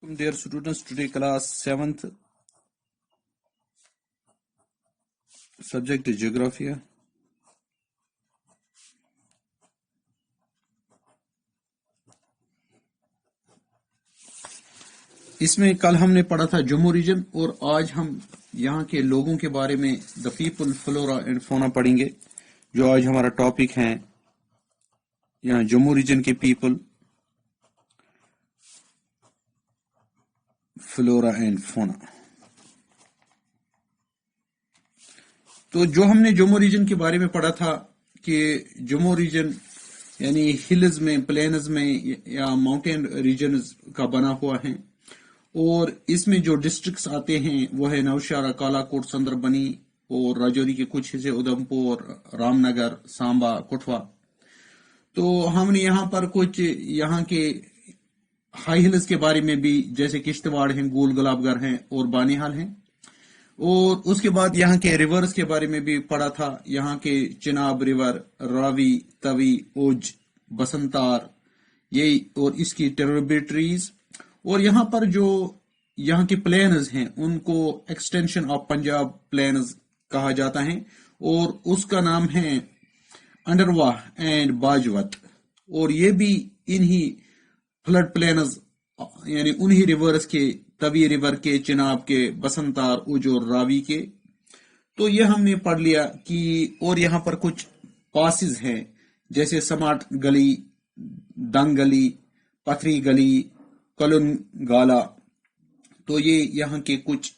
Dear students, today class 7th, subject is geography. इसमें कल हमने पढ़ा था जम्मू रीजन और आज हम यहाँ के लोगों के बारे में the people flora and fauna पढ़ेंगे, जो आज हमारा टॉपिक है। यहाँ जम्मू रीजन के पीपल, फ्लोरा एंड फौना। तो जो हमने जम्मू रीजन के बारे में पढ़ा था कि जम्मू रीजन यानी हिल्स में, प्लेन्स में या माउंटेन रीजन का बना हुआ है, और इसमें जो डिस्ट्रिक्ट्स आते हैं वो है नौशहरा, कालाकोट, संदरबनी और राजौरी के कुछ हिस्से, उधमपुर, रामनगर, सांबा, कठुआ। तो हमने यहाँ पर कुछ यहाँ के हाई हिल्स के बारे में भी, जैसे किश्तवाड़ हैं, गोल गुलाबगर हैं और बानीहाल हैं, और उसके बाद यहाँ के रिवर्स के बारे में भी पढ़ा था। यहाँ के चिनाब रिवर, रावी, तवी, ओज, बसंतार, ये और इसकी ट्रिब्यूटरीज, और यहाँ पर जो यहाँ के प्लेन्स हैं उनको एक्सटेंशन ऑफ पंजाब प्लेन्स कहा जाता है, और उसका नाम है अंडरवाह एंड बाजवत। और ये भी इन्हीं फ्लड प्लेन्स यानी उन्हीं रिवर्स के, तवी रिवर के, चिनाब के, बसंतार, उज और रावी के। तो ये हमने पढ़ लिया कि, और यहाँ पर कुछ पासिस हैं जैसे समाट गली, दंग गली, पथरी गली, कलन गाला। तो ये यहाँ के कुछ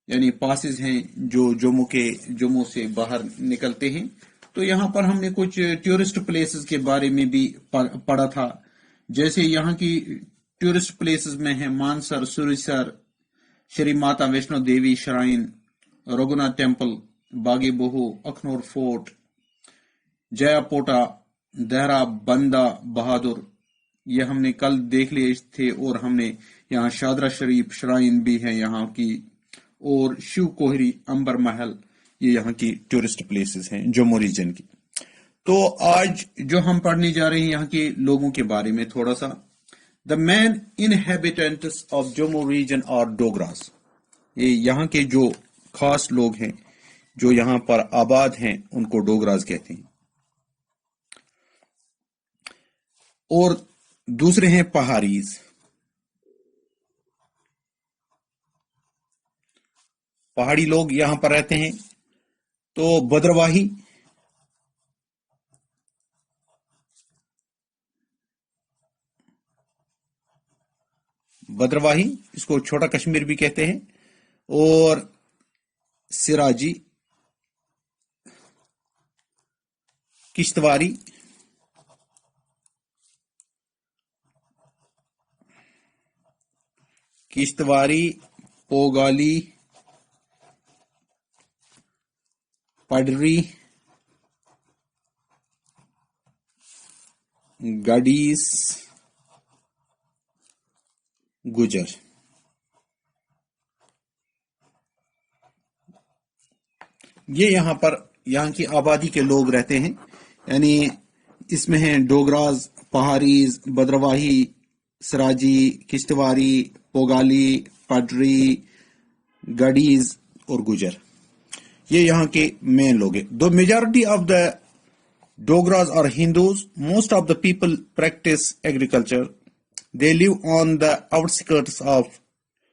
यानी पासिस हैं जो जम्मू से बाहर निकलते हैं। तो यहाँ पर हमने कुछ टूरिस्ट प्लेसेस के बारे में भी पढ़ा था, जैसे यहाँ की टूरिस्ट प्लेसेस में है मानसर, सुरसर, श्री माता वैष्णो देवी श्राइन, रघुनाथ टेम्पल, बागे बहु, अखनौर फोर्ट, जयापोटा, देहरा बंदा बहादुर, ये हमने कल देख लिए थे। और हमने यहाँ शादरा शरीफ श्राइन भी है यहाँ की, और शिव कोहरी, अंबर महल, ये यहाँ की टूरिस्ट प्लेसेस हैं जम्मू रीजन की। तो आज जो हम पढ़ने जा रहे हैं यहाँ के लोगों के बारे में थोड़ा सा। The main inhabitants of Jammu region are Dogras. ये यहाँ के जो खास लोग हैं जो यहाँ पर आबाद हैं उनको डोगरास कहते हैं। और दूसरे हैं पहाड़ीज। पहाड़ी लोग यहां पर रहते हैं। तो भद्रवाही, इसको छोटा कश्मीर भी कहते हैं, और सिराजी, किश्तवारी, पोगाली, पडरी, गडीस, गुजर। ये यहाँ पर यहाँ की आबादी के लोग रहते हैं, यानी इसमें हैं डोगराज, पहाड़ीज, भद्रवाही, सराजी, किश्तवारी, पोगाली, पडरी, गडीज और गुजर। ये यहाँ के मेन लोग हैं। The majority of the Dogras are Hindus, most of the people practise agriculture, they live on the outskirts of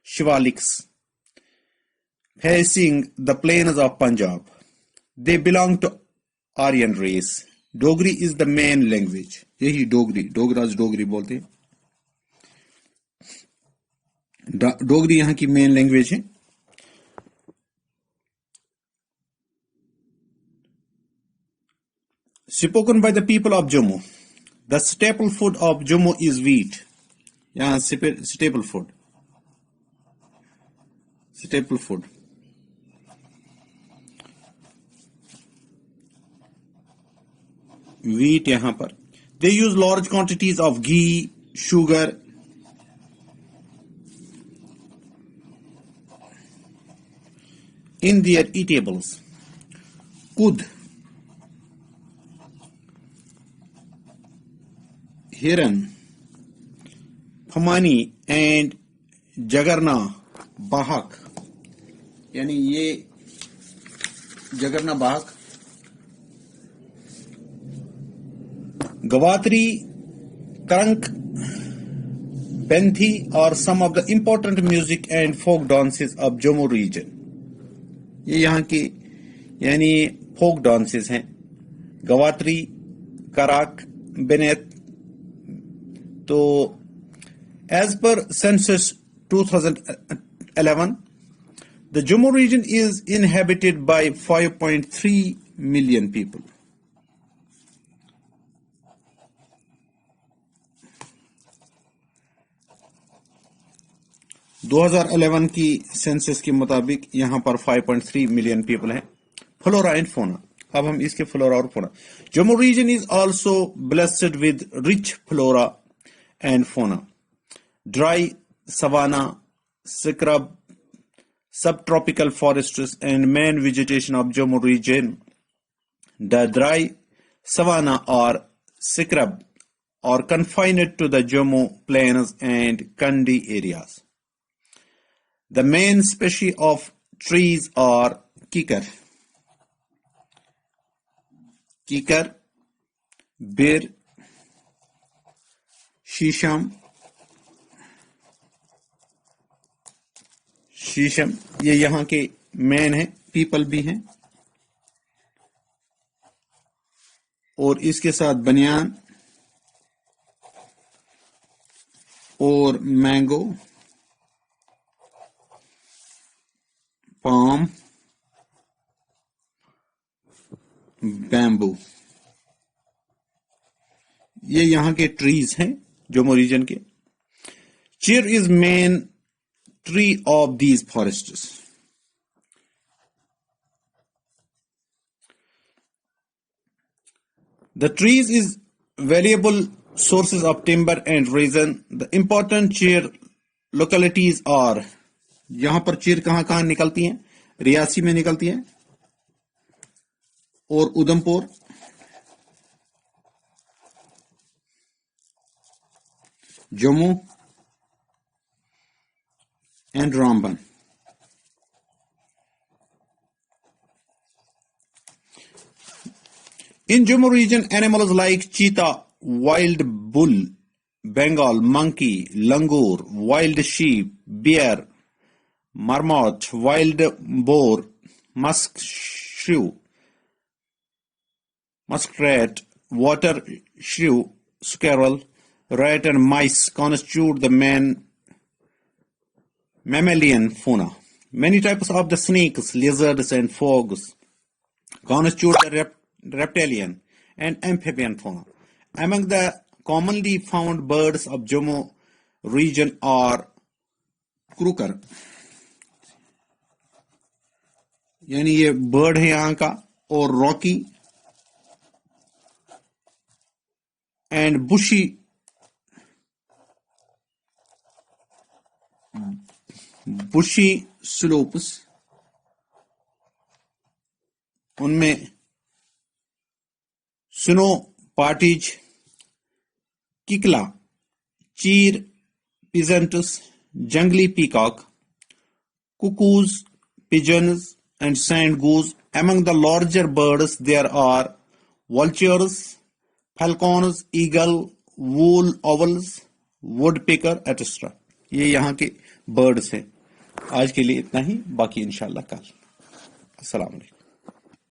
Shivaliks facing the plains of Punjab. They belong to Aryan race. Dogri is the main language. यही डोगराज डोगरी बोलते हैं। डोगरी यहाँ की main language है। Spoken by the people of Jammu. The staple food of Jammu is wheat. यहाँ staple food. Wheat यहाँ पर। They use large quantities of ghee, sugar, in their eatables. Kud, hiran, Phamani and Jagarna Bahak. یعنی یہ جگرنا باغ گواتری کرنک بینتھی اور some of the important music and folk dances of Jammu region. یہ یہاں کی یعنی فوک ڈانسز ہیں گواتری کراک بینت. تو as per census 2011 the Jammu region is inhabited by 5.3 million people. دو 2011 کی سینسس کے مطابق یہاں پر 5.3 ملین پیپل ہیں. Flora and fauna. اب ہم اس کے فلورا اور fauna. Jammu region is also blessed with rich flora and fauna. Dry savanna, scrub, subtropical forests and main vegetation of Jammu region. The dry savanna or scrub are confined to the Jammu plains and Kandi areas. The main species of trees are kikar, bir, shisham, شیشم. یہ یہاں کے مین ہیں. People بھی ہیں اور اس کے ساتھ بنیان اور مینگو, پام, بیمبو. یہ یہاں کے ٹریز ہیں جموں ریجن کے. چیر از مین tree of these forests. The trees is valuable sources of timber and resin. The important cheer localities are یہاں پر چیر کہاں کہاں نکلتی ہیں؟ ریاسی میں نکلتی ہیں اور ادھم پور, Jammu and Ramban. In Jammu region, animals like cheetah, wild bull, Bengal monkey, langur, wild sheep, bear, marmot, wild boar, muskrat, water shrew, squirrel, rat and mice constitute the main mammalian fauna. Many types of the snakes, lizards and frogs constitute the reptilian and amphibian fauna. Among the commonly found birds of Jammu region are croaker, یعنی یہ bird ہے یہاں کا, اور راکی and بشی slopes. ان میں سنو پارٹیج, ککلا, چیر, peasants, جنگلی peacock, cuckoos, pigeons and sand goose. Among the larger birds there are vultures, falcons, eagle, wool owls, woodpecker, etc. یہ یہاں کے برڈز ہیں. آج کے لیے اتنا ہی, باقی انشاءاللہ کل. السلام علیکم.